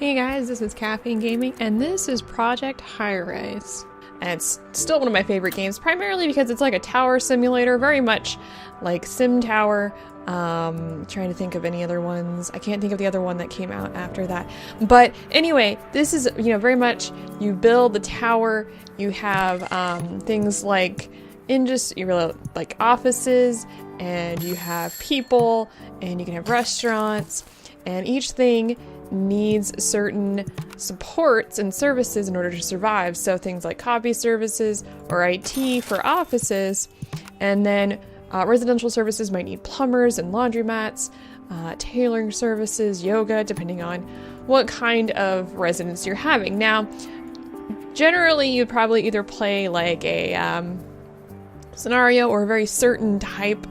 Hey guys, this is Caffeine Gaming, and this is Project Hi-Rise. And it's still one of my favorite games, primarily because it's like a tower simulator, very much like Sim Tower. Trying to think of any other ones. I can't think of the other one that came out after that. But anyway, this is, very much, you build the tower, you have things like like offices, and you have people, and you can have restaurants, and each thing needs certain supports and services in order to survive. So things like copy services or IT for offices, and then residential services might need plumbers and laundromats, tailoring services, yoga, depending on what kind of residence you're having. Now, generally you'd probably either play like a scenario or a very certain type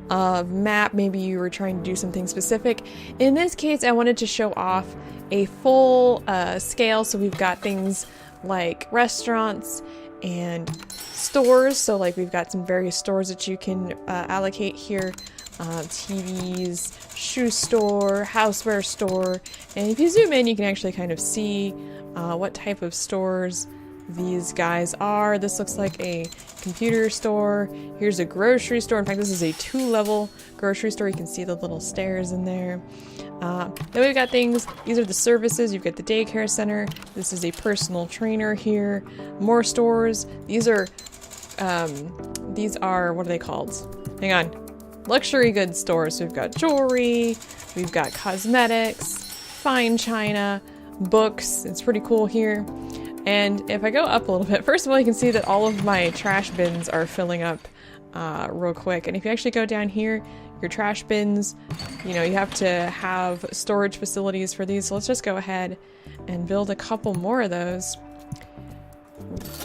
of map. Maybe you were trying to do something specific. In this case, I wanted to show off a full scale. So we've got things like restaurants and stores. So like we've got some various stores that you can allocate here. TVs, shoe store, houseware store. And if you zoom in, you can actually kind of see what type of stores these guys are. This looks like a computer store. Here's a grocery store. In fact, this is a 2-level grocery store. You can see the little stairs in there. Then we've got things, these are the services. You've got the daycare center. This is a personal trainer here. More stores. These are, what are they called? Hang on. Luxury goods stores. So we've got jewelry, we've got cosmetics, fine china, books. It's pretty cool here. And if I go up a little bit, first of all, you can see that all of my trash bins are filling up real quick. And if you actually go down here, your trash bins, you have to have storage facilities for these. So let's just go ahead and build a couple more of those.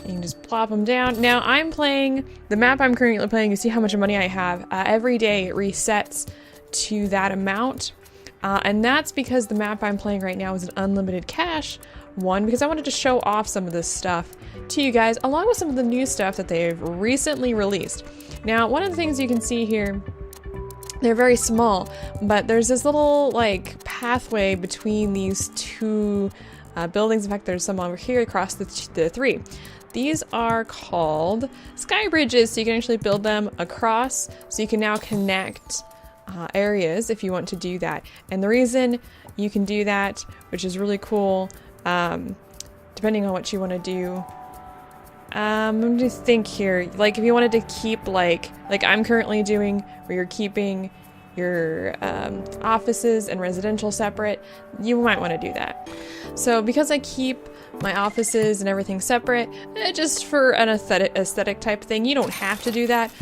You can just plop them down. Now I'm playing, the map I'm currently playing, you see how much money I have. Every day it resets to that amount. And that's because the map I'm playing right now is an unlimited cash one, because I wanted to show off some of this stuff to you guys, along with some of the new stuff that they've recently released. Now, one of the things you can see here, they're very small, but there's this little like pathway between these two buildings. In fact, there's some over here across the three. These are called sky bridges, so you can actually build them across, so you can now connect areas if you want to do that. And the reason you can do that, which is really cool, depending on what you want to do, I'm going to think here, like if you wanted to keep like I'm currently doing, where you're keeping your offices and residential separate, you might want to do that. So because I keep my offices and everything separate, just for an aesthetic type thing, you don't have to do that.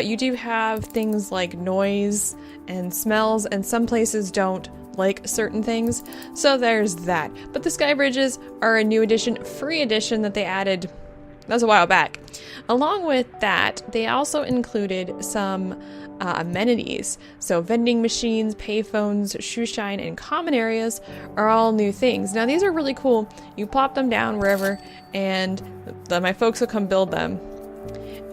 You do have things like noise and smells, and some places don't like certain things, so there's that. But the sky bridges are a new addition, free addition that they added, that was a while back. Along with that, they also included some amenities. So vending machines, payphones, shoe shine, and common areas are all new things. Now these are really cool. You plop them down wherever, and my folks will come build them.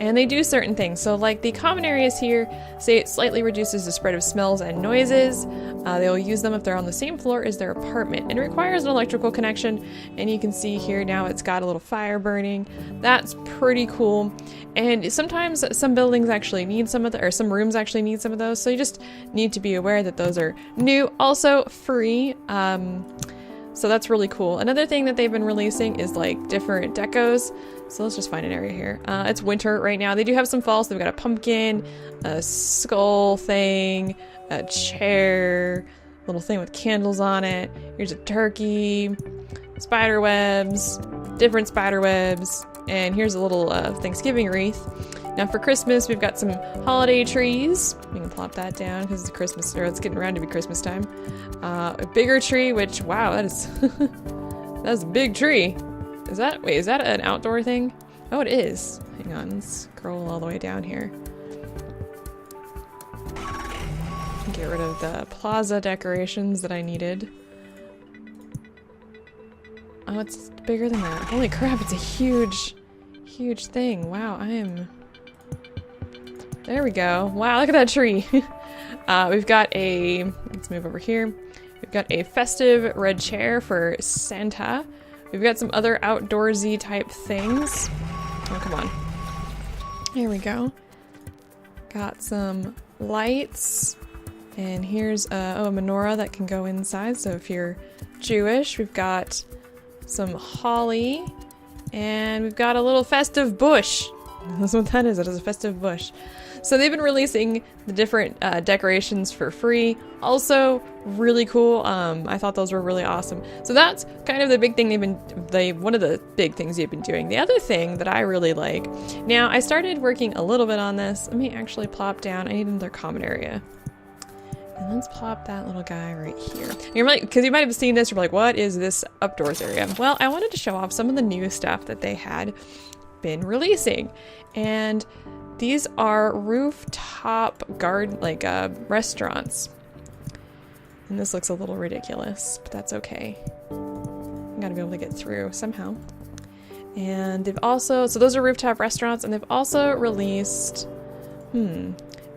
And they do certain things. So like the common areas here, say it slightly reduces the spread of smells and noises. They will use them if they're on the same floor as their apartment. And it requires an electrical connection. And you can see here now it's got a little fire burning. That's pretty cool. And sometimes some buildings actually need some of the, or some rooms actually need some of those. So you just need to be aware that those are new, also free. So that's really cool. Another thing that they've been releasing is like different decos. So let's just find an area here. It's winter right now. They do have some fall, so they've got a pumpkin, a skull thing, a chair, little thing with candles on it. Here's a turkey, spider webs, different spider webs, and here's a little Thanksgiving wreath. Now for Christmas, we've got some holiday trees. We can plop that down because it's Christmas, or it's getting around to be Christmas time. A bigger tree, which, wow, that is, that's a big tree. Is that an outdoor thing? Oh, it is. Hang on, let's scroll all the way down here. Get rid of the plaza decorations that I needed. Oh, it's bigger than that. Holy crap, it's a huge thing. Wow, there we go. Wow, look at that tree. We've got let's move over here. We've got a festive red chair for Santa. We've got some other outdoorsy type things. Oh, come on. Here we go. Got some lights. And here's a menorah that can go inside. So if you're Jewish, we've got some holly. And we've got a little festive bush. That's what that is. It is a festive bush. So they've been releasing the different decorations for free. Also, really cool. I thought those were really awesome. So that's kind of the big thing one of the big things they've been doing. The other thing that I really like. Now, I started working a little bit on this. Let me actually plop down. I need another common area. And let's plop that little guy right here. You're like, because you might have seen this, you're like, what is this outdoors area? Well, I wanted to show off some of the new stuff that they had been releasing. And these are rooftop garden, like restaurants. And this looks a little ridiculous, but that's okay. I gotta be able to get through somehow. And they've also, so those are rooftop restaurants, and they've also released,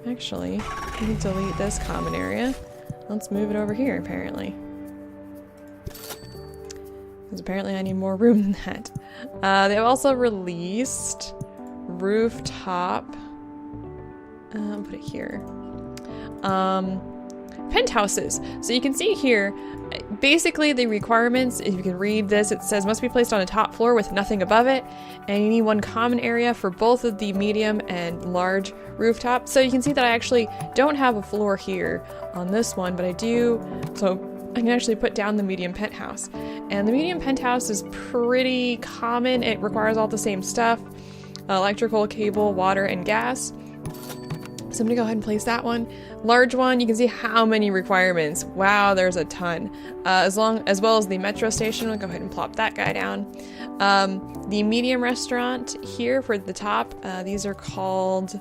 actually, let me delete this common area. Let's move it over here, apparently. Because apparently I need more room than that. They've also released rooftop, I'll put it here, penthouses. So you can see here, basically the requirements, if you can read this, it says must be placed on a top floor with nothing above it, and you need one common area for both of the medium and large rooftop. So you can see that I actually don't have a floor here on this one, but I do, so I can actually put down the medium penthouse. And the medium penthouse is pretty common. It requires all the same stuff. Electrical, cable, water, and gas. So I'm gonna go ahead and place that one. Large one, you can see how many requirements. Wow, there's a ton. As well as the metro station, I'll go ahead and plop that guy down. The medium restaurant here for the top, these are called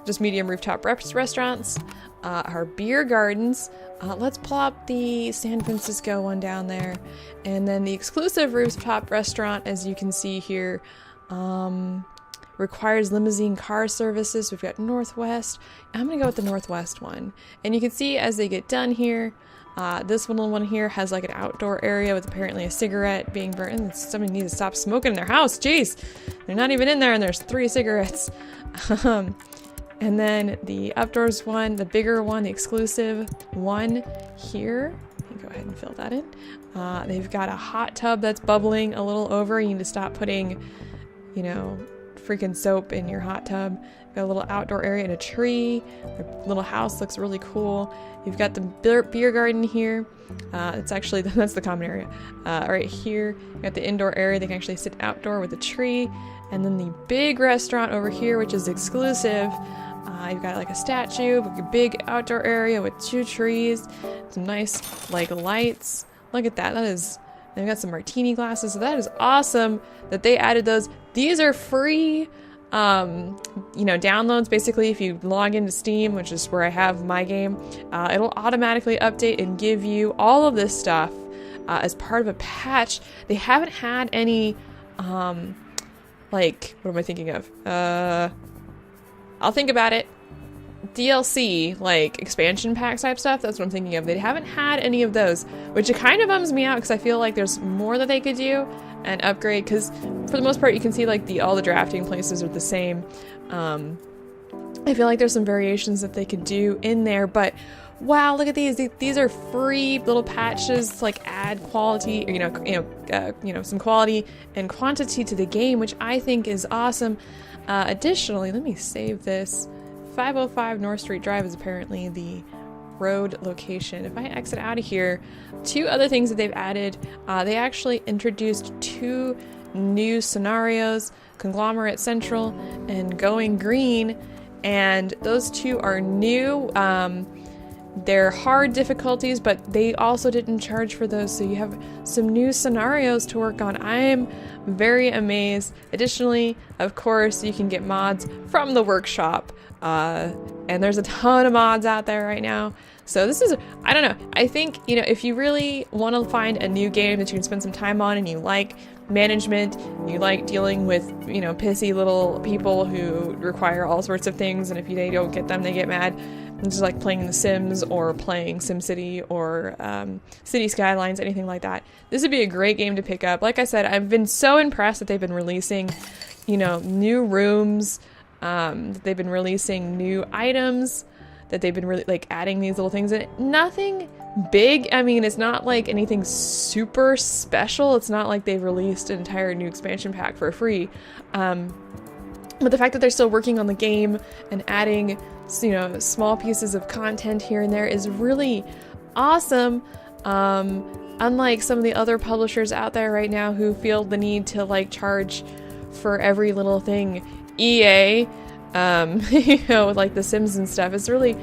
just medium rooftop restaurants. Our beer gardens. Let's plop the San Francisco one down there. And then the exclusive rooftop restaurant, as you can see here, requires limousine car services. We've got Northwest. I'm gonna go with the Northwest one. And you can see as they get done here, this little one here has like an outdoor area with apparently a cigarette being burned. And somebody needs to stop smoking in their house. Jeez, they're not even in there and there's 3 cigarettes. And then the outdoors one, the bigger one, the exclusive one here. You can go ahead and fill that in. They've got a hot tub that's bubbling a little over. You need to stop putting, you know, freaking soap in your hot tub. Got a little outdoor area and a tree. Their little house looks really cool. You've got the beer garden here. It's actually, that's the common area. Right here, you got the indoor area. They can actually sit outdoor with a tree. And then the big restaurant over here, which is exclusive. You've got like a statue, a big outdoor area with 2 trees, some nice like lights. Look at that. That is, they've got some martini glasses. So that is awesome that they added those. These are free, downloads. Basically, if you log into Steam, which is where I have my game, it'll automatically update and give you all of this stuff as part of a patch. They haven't had any, like, what am I thinking of? I'll think about it. DLC, like expansion pack type stuff, that's what I'm thinking of. They haven't had any of those, which it kind of bums me out because I feel like there's more that they could do and upgrade, because for the most part you can see like all the drafting places are the same. I feel like there's some variations that they could do in there, but wow, look at these. These are free little patches, like add quality, some quality and quantity to the game, which I think is awesome. Additionally, let me save this. 505 North Street Drive is apparently the road location. If I exit out of here, 2 other things that they've added. They actually introduced 2 new scenarios, Conglomerate Central and Going Green, and those 2 are new. They're hard difficulties, but they also didn't charge for those, so you have some new scenarios to work on. I am very amazed. Additionally, of course, you can get mods from the workshop, and there's a ton of mods out there right now. So this is, I don't know, I think, if you really want to find a new game that you can spend some time on and you like management, you like dealing with, pissy little people who require all sorts of things, and if they don't get them, they get mad. just like playing The Sims or playing SimCity or City Skylines, anything like that, this would be a great game to pick up. Like I said, I've been so impressed that they've been releasing, you know, new rooms, that they've been releasing new items, that they've been really like adding these little things in it. Nothing big. I mean, it's not like anything super special. It's not like they've released an entire new expansion pack for free. But the fact that they're still working on the game and adding, you know, small pieces of content here and there is really awesome. Unlike some of the other publishers out there right now who feel the need to like charge for every little thing, EA, you know, with like The Sims and stuff, it's really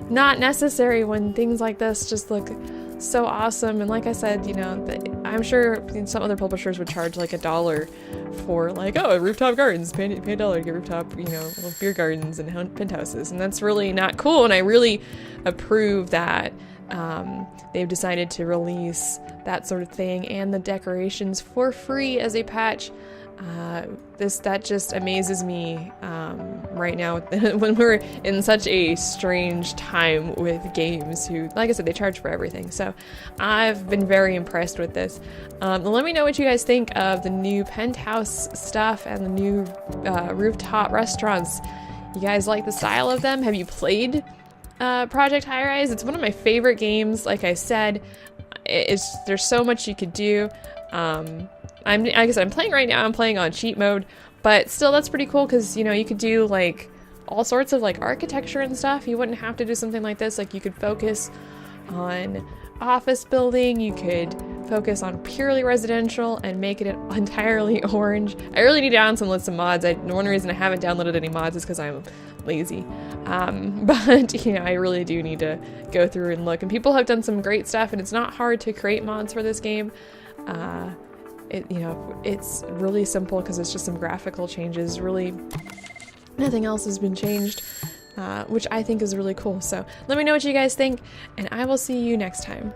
not necessary when things like this just look so awesome. And like I said, you know, I'm sure some other publishers would charge like $1 for like, oh, rooftop gardens, pay $1, get rooftop, you know, little beer gardens and penthouses, and that's really not cool. And I really approve that they've decided to release that sort of thing and the decorations for free as a patch. That just amazes me right now when we're in such a strange time with games who, like I said, they charge for everything. So I've been very impressed with this. Let me know what you guys think of the new penthouse stuff and the new rooftop restaurants. You guys like the style of them? Have you played Project High Rise? It's one of my favorite games. Like I said, there's so much you could do. Like I said, I'm playing right now. I'm playing on cheat mode, but still, that's pretty cool because, you know, you could do like all sorts of like architecture and stuff. You wouldn't have to do something like this. Like you could focus on office building. You could focus on purely residential and make it entirely orange. I really need to download some mods. One reason I haven't downloaded any mods is because I'm lazy. But you know, I really do need to go through and look. And people have done some great stuff, and it's not hard to create mods for this game. You know, it's really simple because it's just some graphical changes. Really, nothing else has been changed, which I think is really cool. So let me know what you guys think, and I will see you next time.